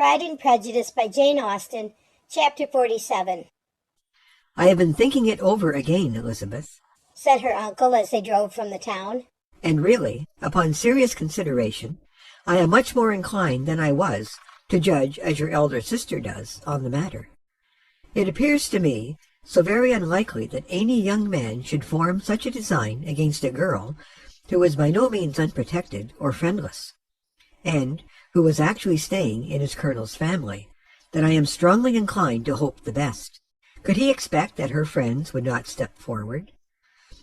Pride and Prejudice by Jane Austen, Chapter 47. "I have been thinking it over again, Elizabeth," said her uncle as they drove from the town. "and really, upon serious consideration, I am much more inclined than I was to judge as your elder sister does on the matter. It appears to me so very unlikely that any young man should form such a design against a girl who was by no means unprotected or friendless, and who was actually staying in his colonel's family, that I am strongly inclined to hope the best. Could he expect that her friends would not step forward?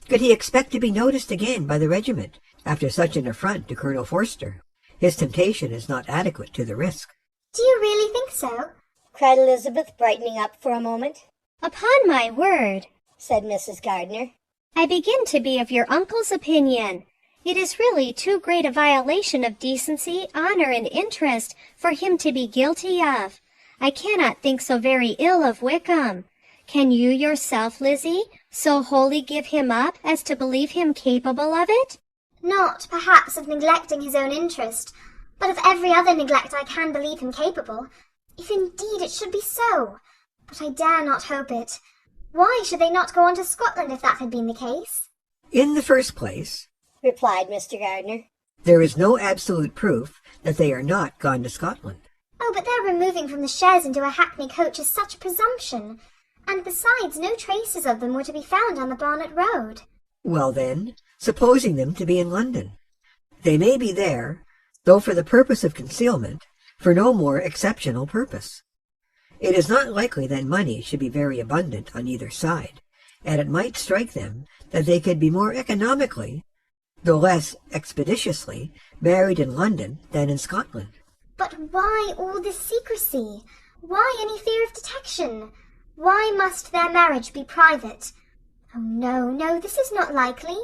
Could he expect to be noticed again by the regiment after such an affront to Colonel Forster? His temptation is not adequate to the risk." "Do you really think so?" cried Elizabeth, brightening up for a moment. "Upon my word," said Mrs. Gardiner, "I begin to be of your uncle's opinion. It is really too great a violation of decency, honor, and interest for him to be guilty of. I cannot think so very ill of Wickham. Can you yourself, Lizzie, so wholly give him up as to believe him capable of it?" "Not, perhaps, of neglecting his own interest, but of every other neglect I can believe him capable, if indeed it should be so. But I dare not hope it. Why should they not go on to Scotland if that had been the case?" "In the first place," replied Mr. Gardiner, "there is no absolute proof that they are not gone to Scotland." "Oh, but their removing from the chaise into a hackney coach is such a presumption. And besides, no traces of them were to be found on the Barnet Road." "Well then, supposing them to be in London, they may be there, though for the purpose of concealment, for no more exceptional purpose. It is not likely that money should be very abundant on either side, and it might strike them that they could be more economically, though less expeditiously, married in London than in Scotland." "But why all this secrecy? Why any fear of detection? Why must their marriage be private? Oh, no, no, this is not likely.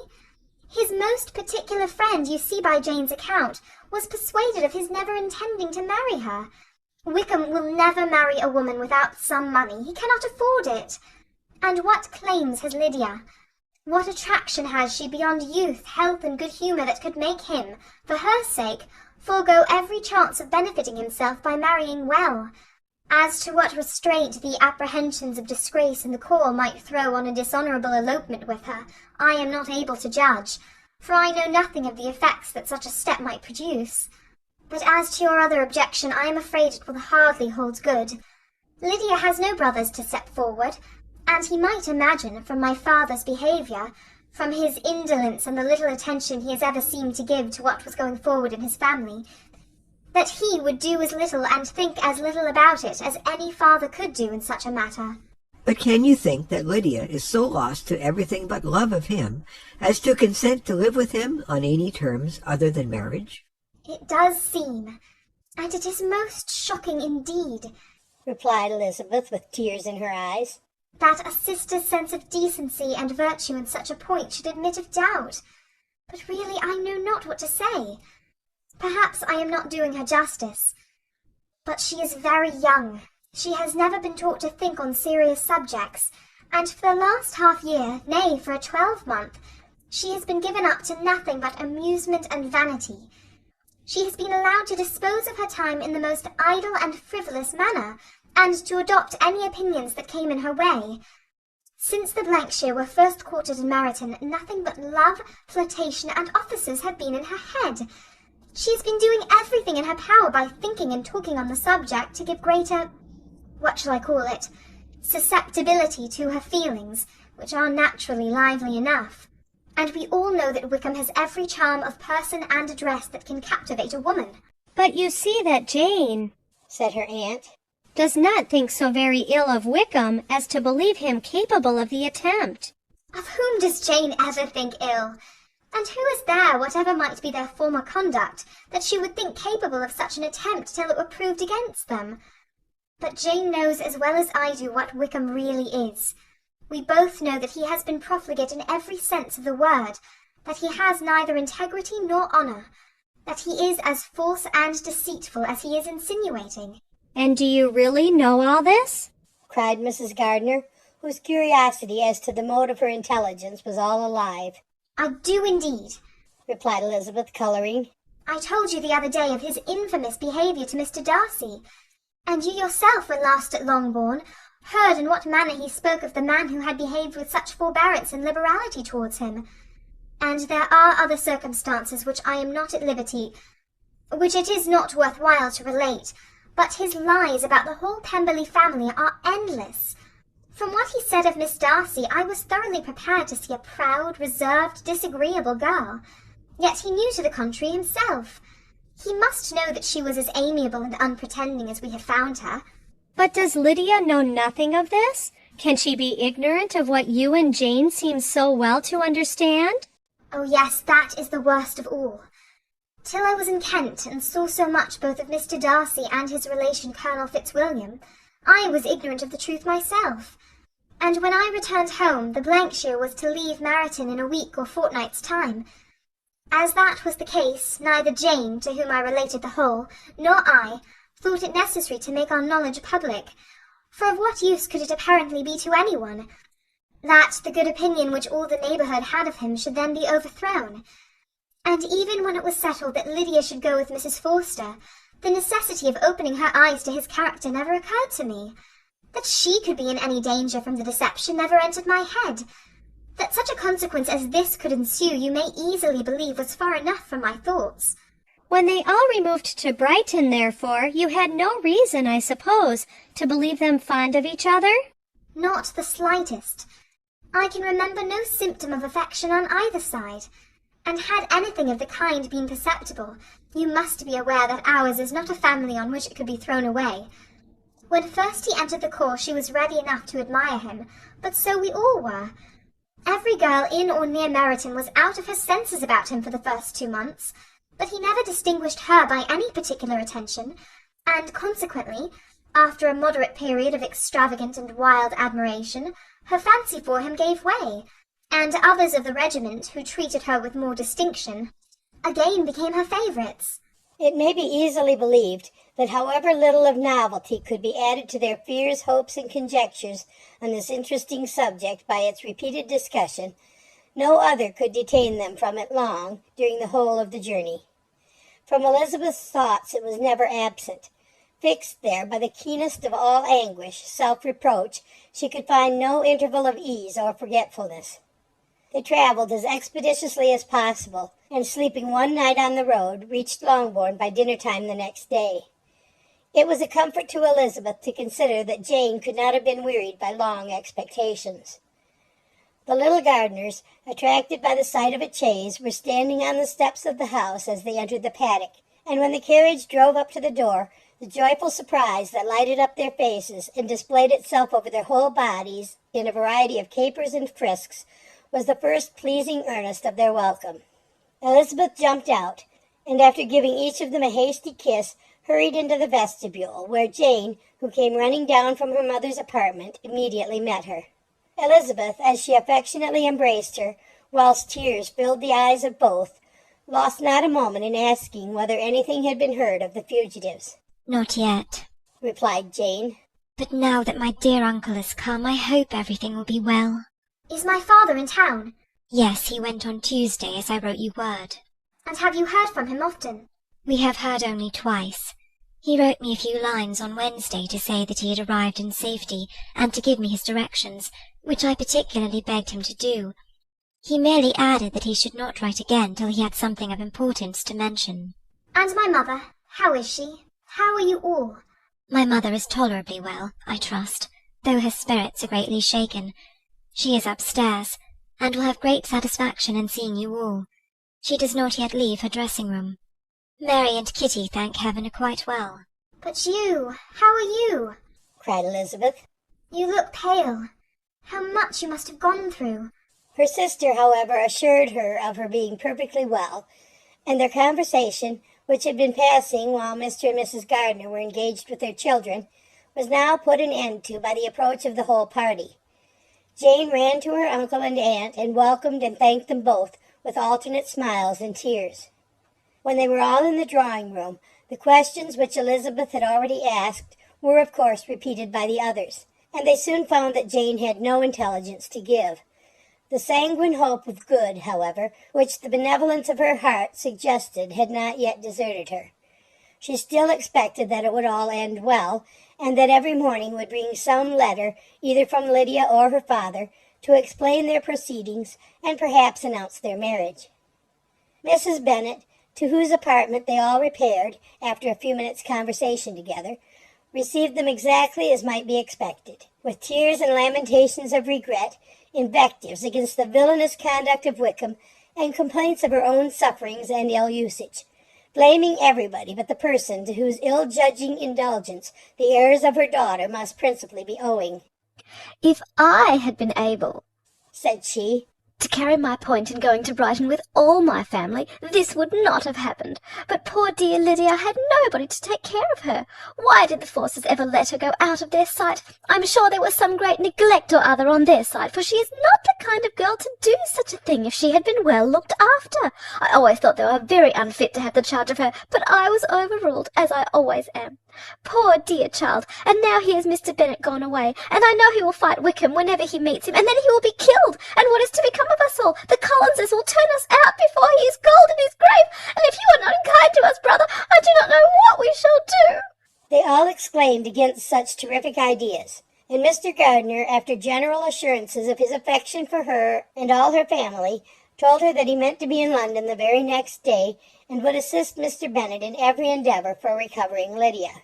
His most particular friend, you see by Jane's account, was persuaded of his never intending to marry her. Wickham will never marry a woman without some money. He cannot afford it. And what claims has Lydia? What attraction has she beyond youth, health, and good humour that could make him, for her sake, forego every chance of benefiting himself by marrying well? As to what restraint the apprehensions of disgrace in the corps might throw on a dishonourable elopement with her, I am not able to judge, for I know nothing of the effects that such a step might produce. But as to your other objection, I am afraid it will hardly hold good. Lydia has no brothers to step forward, and he might imagine, from my father's behaviour, from his indolence and the little attention he has ever seemed to give to what was going forward in his family, that he would do as little and think as little about it as any father could do in such a matter." "But can you think that Lydia is so lost to everything but love of him as to consent to live with him on any terms other than marriage?" "It does seem, and it is most shocking indeed," replied Elizabeth with tears in her eyes, "that a sister's sense of decency and virtue in such a point should admit of doubt. But really I know not what to say. Perhaps I am not doing her justice. But she is very young. She has never been taught to think on serious subjects, and for the last half-year, nay, for a 12-month, she has been given up to nothing but amusement and vanity. She has been allowed to dispose of her time in the most idle and frivolous manner, and to adopt any opinions that came in her way. Since the Blankshire were first quartered in Meryton, nothing but love, flirtation, and officers have been in her head. She has been doing everything in her power by thinking and talking on the subject to give greater, what shall I call it, susceptibility to her feelings, which are naturally lively enough. And we all know that Wickham has every charm of person and address that can captivate a woman." "But you see that Jane," said her aunt, "does not think so very ill of Wickham as to believe him capable of the attempt." "Of whom does Jane ever think ill? And who is there, whatever might be their former conduct, that she would think capable of such an attempt till it were proved against them? But Jane knows as well as I do what Wickham really is. We both know that he has been profligate in every sense of the word, that he has neither integrity nor honour, that he is as false and deceitful as he is insinuating." "And do you really know all this?" cried Mrs. Gardiner, whose curiosity as to the mode of her intelligence was all alive. "I do indeed," replied Elizabeth, colouring. "I told you the other day of his infamous behaviour to Mr. Darcy. And you yourself, when last at Longbourn, heard in what manner he spoke of the man who had behaved with such forbearance and liberality towards him. And there are other circumstances which I am not at liberty, which it is not worth while to relate, but his lies about the whole Pemberley family are endless. From what he said of Miss Darcy, I was thoroughly prepared to see a proud, reserved, disagreeable girl. Yet he knew to the contrary himself. He must know that she was as amiable and unpretending as we have found her. But does Lydia know nothing of this? Can she be ignorant of what you and Jane seem so well to understand? Oh yes, that is the worst of all. Till I was in Kent and saw so much both of Mr. Darcy and his relation Colonel Fitzwilliam, I was ignorant of the truth myself. And when I returned home, the Blankshire was to leave Meryton in a week or fortnight's time. As that was the case, neither Jane, to whom I related the whole, nor I, thought it necessary to make our knowledge public. For of what use could it apparently be to anyone, that the good opinion which all the neighbourhood had of him should then be overthrown? And even when it was settled that Lydia should go with Mrs. Forster, the necessity of opening her eyes to his character never occurred to me. That she could be in any danger from the deception never entered my head. That such a consequence as this could ensue you may easily believe was far enough from my thoughts. When they all removed to Brighton, therefore, you had no reason, I suppose, to believe them fond of each other? Not the slightest. I can remember no symptom of affection on either side. And had anything of the kind been perceptible, you must be aware that ours is not a family on which it could be thrown away. When first he entered the corps, she was ready enough to admire him, but so we all were. Every girl in or near Meryton was out of her senses about him for the first 2 months, but he never distinguished her by any particular attention, and consequently, after a moderate period of extravagant and wild admiration, her fancy for him gave way, and others of the regiment, who treated her with more distinction, again became her favourites. It may be easily believed that however little of novelty could be added to their fears, hopes, and conjectures on this interesting subject by its repeated discussion, no other could detain them from it long during the whole of the journey. From Elizabeth's thoughts it was never absent. Fixed there by the keenest of all anguish, self-reproach, she could find no interval of ease or forgetfulness. They travelled as expeditiously as possible, and sleeping one night on the road, reached Longbourn by dinner-time the next day. It was a comfort to Elizabeth to consider that Jane could not have been wearied by long expectations. The little Gardiners, attracted by the sight of a chaise, were standing on the steps of the house as they entered the paddock, and when the carriage drove up to the door, the joyful surprise that lighted up their faces and displayed itself over their whole bodies in a variety of capers and frisks was the first pleasing earnest of their welcome. Elizabeth jumped out, and after giving each of them a hasty kiss, hurried into the vestibule, where Jane, who came running down from her mother's apartment, immediately met her. Elizabeth, as she affectionately embraced her, whilst tears filled the eyes of both, lost not a moment in asking whether anything had been heard of the fugitives. "Not yet," replied Jane. "but now that my dear uncle has come, I hope everything will be well." Is my father in town? "Yes, he went on Tuesday, as I wrote you word." And have you heard from him often? "We have heard only twice. He wrote me a few lines on Wednesday to say that he had arrived in safety, and to give me his directions, which I particularly begged him to do. He merely added that he should not write again till he had something of importance to mention." And my mother, how is she? How are you all? "My mother is tolerably well, I trust, though her spirits are greatly shaken. She is upstairs, and will have great satisfaction in seeing you all. She does not yet leave her dressing-room. Mary and Kitty, thank heaven, are quite well." But you, how are you? cried Elizabeth. You look pale. How much you must have gone through. Her sister, however, assured her of her being perfectly well, and their conversation, which had been passing while Mr. and Mrs. Gardiner were engaged with their children, was now put an end to by the approach of the whole party. Jane ran to her uncle and aunt and welcomed and thanked them both with alternate smiles and tears. When they were all in the drawing-room, the questions which Elizabeth had already asked were of course repeated by the others, and they soon found that Jane had no intelligence to give. The sanguine hope of good, however, which the benevolence of her heart suggested had not yet deserted her. she still expected that it would all end well, and that every morning would bring some letter, either from Lydia or her father, to explain their proceedings and perhaps announce their marriage. Mrs. Bennet, to whose apartment they all repaired after a few minutes' conversation together, received them exactly as might be expected, with tears and lamentations of regret, invectives against the villainous conduct of Wickham, and complaints of her own sufferings and ill-usage, blaming everybody but the person to whose ill-judging indulgence the errors of her daughter must principally be owing. "If I had been able," said she, "to carry my point in going to Brighton with all my family, this would not have happened. But poor dear Lydia had nobody to take care of her. Why did the Forces ever let her go out of their sight? I'm sure there was some great neglect or other on their side, for she is not the kind of girl to do such a thing if she had been well looked after. I always thought they were very unfit to have the charge of her, but I was overruled, as I always am. Poor dear child, and now here's Mr. Bennet gone away, and I know he will fight Wickham whenever he meets him, and then he will be killed, and what is to become of us all? The Collinses will turn us out before he is cold in his grave, and if you are not kind to us, brother, I do not know what we shall do." They all exclaimed against such terrific ideas, and Mr. Gardiner, after general assurances of his affection for her and all her family, told her that he meant to be in London the very next day, and would assist Mr. Bennet in every endeavour for recovering Lydia.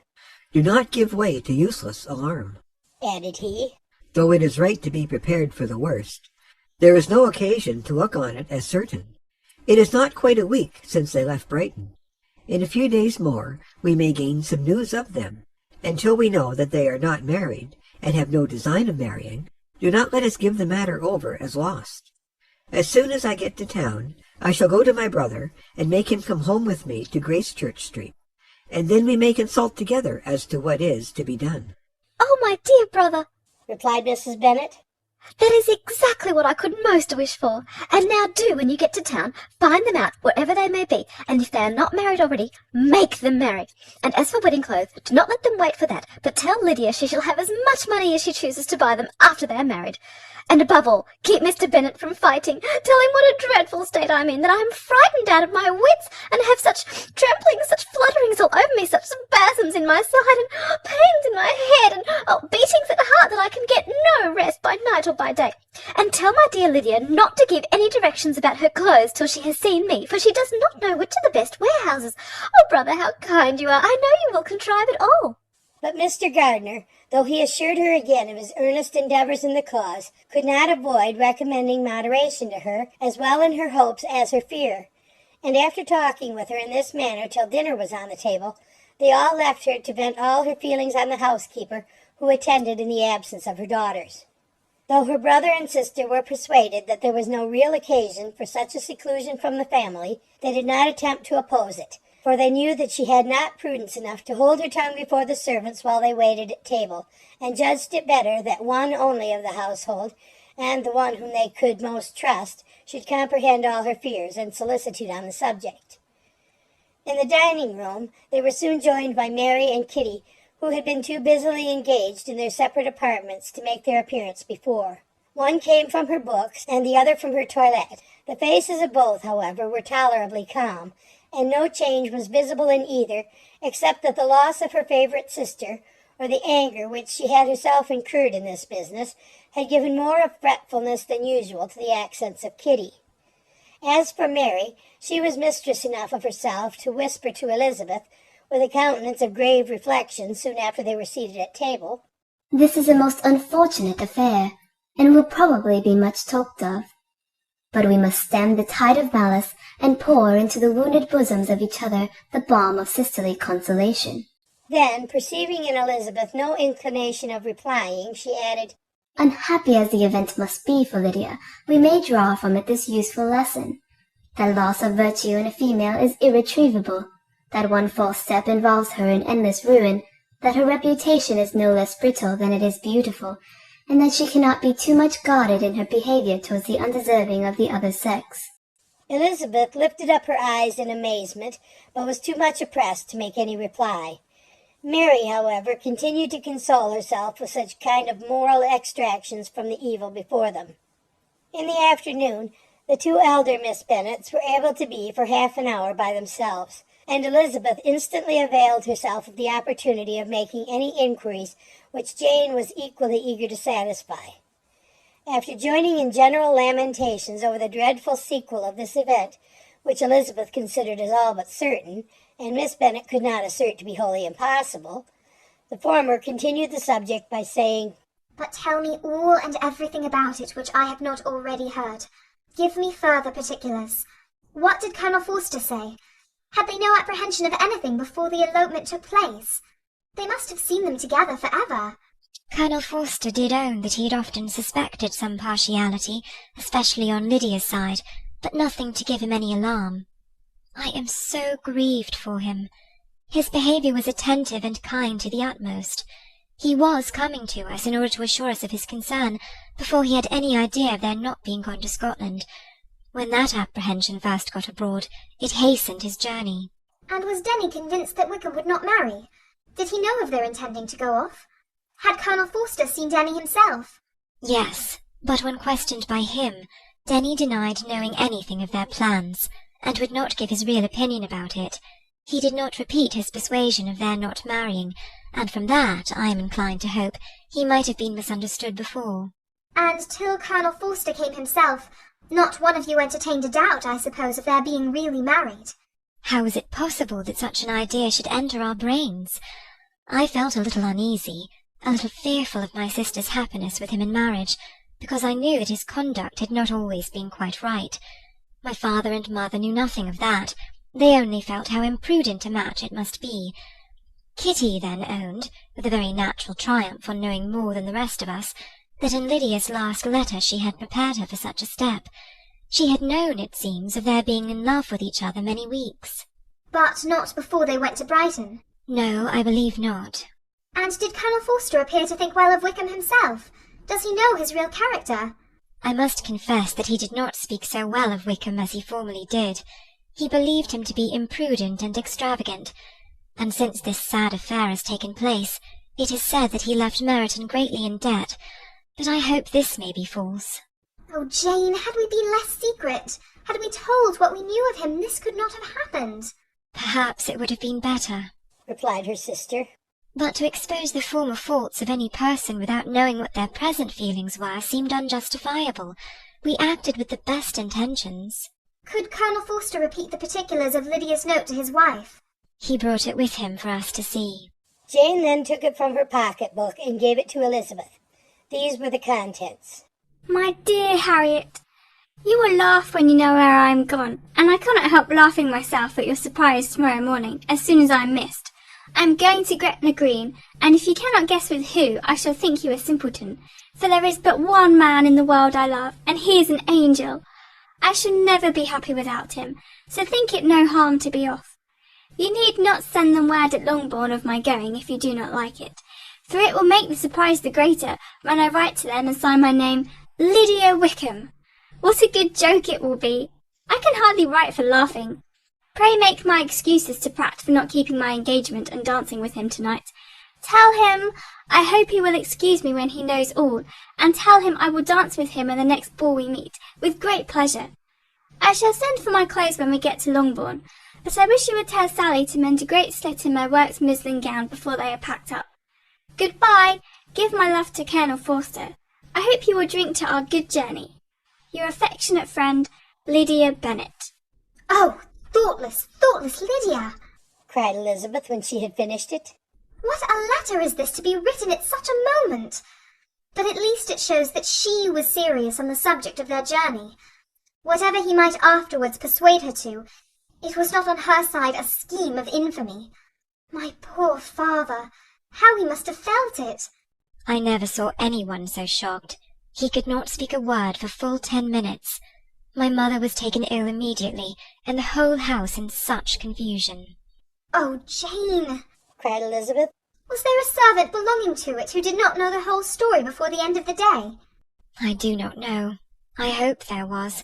Do not give way to useless alarm, added he. Though it is right to be prepared for the worst, there is no occasion to look on it as certain. It is not quite a week since they left Brighton. In a few days more we may gain some news of them. Until we know that they are not married, and have no design of marrying, do not let us give the matter over as lost. As soon as I get to town, I shall go to my brother, and make him come home with me to Gracechurch Street, and then we may consult together as to what is to be done." "Oh, my dear brother," replied Mrs. Bennet, "that is exactly what I could most wish for. And now do, when you get to town, find them out, wherever they may be, and if they are not married already, make them marry. And as for wedding clothes, do not let them wait for that, but tell Lydia she shall have as much money as she chooses to buy them after they are married. And above all, keep Mr. Bennet from fighting. Tell him what a dreadful state I'm in, that I am frightened out of my wits, and have such tremblings, such flutterings all over me, such spasms in my side, and pains in my head, and beatings at heart, that I can get no rest by night or by day. And tell my dear Lydia not to give any directions about her clothes till she has seen me, for she does not know which are the best warehouses. Oh, brother, how kind you are! I know you will contrive it all." But Mr. Gardiner, though he assured her again of his earnest endeavours in the cause, could not avoid recommending moderation to her, as well in her hopes as her fear. And after talking with her in this manner till dinner was on the table, they all left her to vent all her feelings on the housekeeper, who attended in the absence of her daughters. Though her brother and sister were persuaded that there was no real occasion for such a seclusion from the family, they did not attempt to oppose it, for they knew that she had not prudence enough to hold her tongue before the servants while they waited at table, and judged it better that one only of the household, and the one whom they could most trust, should comprehend all her fears and solicitude on the subject. In the dining-room they were soon joined by Mary and Kitty, who had been too busily engaged in their separate apartments to make their appearance before. One came from her books, and the other from her toilette. The faces of both, however, were tolerably calm, and no change was visible in either, except that the loss of her favourite sister, or the anger which she had herself incurred in this business, had given more of fretfulness than usual to the accents of Kitty. As for Mary, she was mistress enough of herself to whisper to Elizabeth, with a countenance of grave reflection soon after they were seated at table, "This is a most unfortunate affair, and will probably be much talked of. But we must stem the tide of malice, and pour into the wounded bosoms of each other the balm of sisterly consolation." Then, perceiving in Elizabeth no inclination of replying, she added, "Unhappy as the event must be for Lydia, we may draw from it this useful lesson, that loss of virtue in a female is irretrievable, that one false step involves her in endless ruin, that her reputation is no less brittle than it is beautiful, and that she cannot be too much guarded in her behaviour towards the undeserving of the other sex." Elizabeth lifted up her eyes in amazement, but was too much oppressed to make any reply. Mary, however, continued to console herself with such kind of moral extractions from the evil before them. In the afternoon, the two elder Miss Bennets were able to be for half an hour by themselves, and Elizabeth instantly availed herself of the opportunity of making any inquiries which Jane was equally eager to satisfy. After joining in general lamentations over the dreadful sequel of this event, which Elizabeth considered as all but certain, and Miss Bennet could not assert to be wholly impossible, the former continued the subject by saying, "But tell me all and everything about it which I have not already heard. Give me further particulars. What did Colonel Forster say? Had they no apprehension of anything before the elopement took place? They must have seen them together for ever." Colonel Forster did own that he had often suspected some partiality, especially on Lydia's side, but nothing to give him any alarm. I am so grieved for him. His behaviour was attentive and kind to the utmost. He was coming to us in order to assure us of his concern, before he had any idea of their not being gone to Scotland. When that apprehension first got abroad, it hastened his journey. And was Denny convinced that Wickham would not marry? Did he know of their intending to go off? Had Colonel Forster seen Denny himself? Yes, but when questioned by him, Denny denied knowing anything of their plans, and would not give his real opinion about it. He did not repeat his persuasion of their not marrying, and from that, I am inclined to hope, he might have been misunderstood before. And till Colonel Forster came himself, not one of you entertained a doubt, I suppose, of their being really married? How was it possible that such an idea should enter our brains? I felt a little uneasy, a little fearful of my sister's happiness with him in marriage, because I knew that his conduct had not always been quite right. My father and mother knew nothing of that. They only felt how imprudent a match it must be. Kitty then owned, with a very natural triumph on knowing more than the rest of us, that in Lydia's last letter she had prepared her for such a step. She had known, it seems, of their being in love with each other many weeks. But not before they went to Brighton? No, I believe not. And did Colonel Forster appear to think well of Wickham himself? Does he know his real character? I must confess that he did not speak so well of Wickham as he formerly did. He believed him to be imprudent and extravagant, and since this sad affair has taken place, it is said that he left Meryton greatly in debt, but I hope this may be false. Oh, Jane, had we been less secret, had we told what we knew of him, this could not have happened. Perhaps it would have been better, replied her sister. But to expose the former faults of any person without knowing what their present feelings were seemed unjustifiable. We acted with the best intentions. Could Colonel Forster repeat the particulars of Lydia's note to his wife? He brought it with him for us to see. Jane then took it from her pocket-book and gave it to Elizabeth. These were the contents. My dear Harriet, you will laugh when you know where I am gone, and I cannot help laughing myself at your surprise tomorrow morning, as soon as I am missed. I am going to Gretna Green, and if you cannot guess with who, I shall think you a simpleton, for there is but one man in the world I love, and he is an angel. I shall never be happy without him, so think it no harm to be off. You need not send them word at Longbourn of my going if you do not like it, for it will make the surprise the greater when I write to them and sign my name Lydia Wickham. What a good joke it will be! I can hardly write for laughing. Pray make my excuses to Pratt for not keeping my engagement and dancing with him tonight. Tell him I hope he will excuse me when he knows all, and tell him I will dance with him in the next ball we meet, with great pleasure. I shall send for my clothes when we get to Longbourn, but I wish you would tell Sally to mend a great slit in my worked muslin gown before they are packed up. Goodbye. Give my love to Colonel Forster. I hope you will drink to our good journey. Your affectionate friend, Lydia Bennet. Oh, thoughtless, thoughtless Lydia! Cried Elizabeth when she had finished it. What a letter is this to be written at such a moment! But at least it shows that she was serious on the subject of their journey. Whatever he might afterwards persuade her to, it was not on her side a scheme of infamy. My poor father, how he must have felt it! I never saw anyone so shocked. He could not speak a word for full 10 minutes. My mother was taken ill immediately, and the whole house in such confusion. Oh, Jane! Cried Elizabeth. Was there a servant belonging to it who did not know the whole story before the end of the day? I do not know. I hope there was.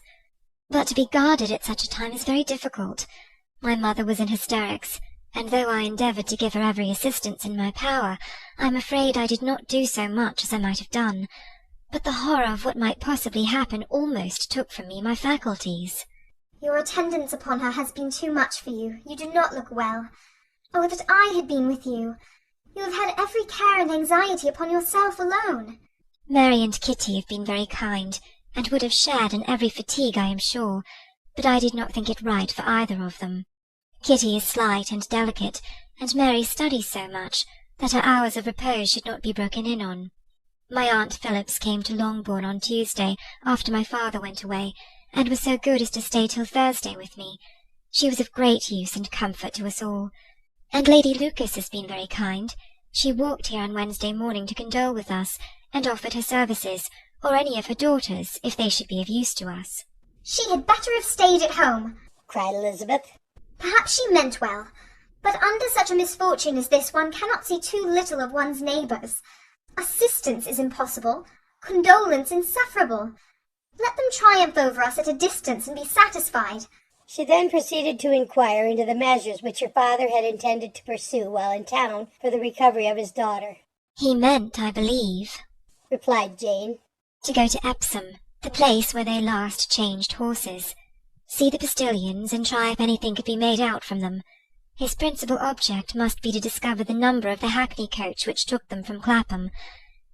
But to be guarded at such a time is very difficult. My mother was in hysterics, and though I endeavoured to give her every assistance in my power, I am afraid I did not do so much as I might have done. But the horror of what might possibly happen almost took from me my faculties. Your attendance upon her has been too much for you. You do not look well. Oh, that I had been with you! You have had every care and anxiety upon yourself alone. Mary and Kitty have been very kind, and would have shared in every fatigue, I am sure, but I did not think it right for either of them. Kitty is slight and delicate, and Mary studies so much that her hours of repose should not be broken in on. My Aunt Phillips came to Longbourn on Tuesday, after my father went away, and was so good as to stay till Thursday with me. She was of great use and comfort to us all. And Lady Lucas has been very kind. She walked here on Wednesday morning to condole with us, and offered her services, or any of her daughters, if they should be of use to us. She had better have stayed at home, cried Elizabeth. Perhaps she meant well, but under such a misfortune as this one cannot see too little of one's neighbours. Assistance is impossible, condolence insufferable. Let them triumph over us at a distance and be satisfied. She then proceeded to inquire into the measures which her father had intended to pursue while in town for the recovery of his daughter. He meant, I believe, replied Jane, to go to Epsom, the place where they last changed horses, see the postilions, and try if anything could be made out from them. His principal object must be to discover the number of the hackney coach which took them from Clapham.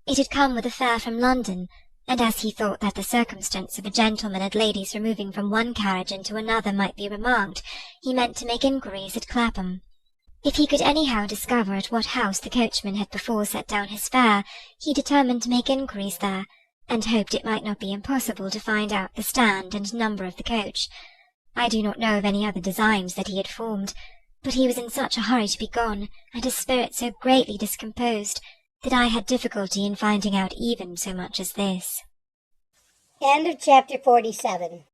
It had come with a fare from London, and as he thought that the circumstance of a gentleman and ladies removing from one carriage into another might be remarked, he meant to make inquiries at Clapham. If he could anyhow discover at what house the coachman had before set down his fare, he determined to make inquiries there, and hoped it might not be impossible to find out the stand and number of the coach. I do not know of any other designs that he had formed, but he was in such a hurry to be gone, and his spirit so greatly discomposed, that I had difficulty in finding out even so much as this. End of chapter 47.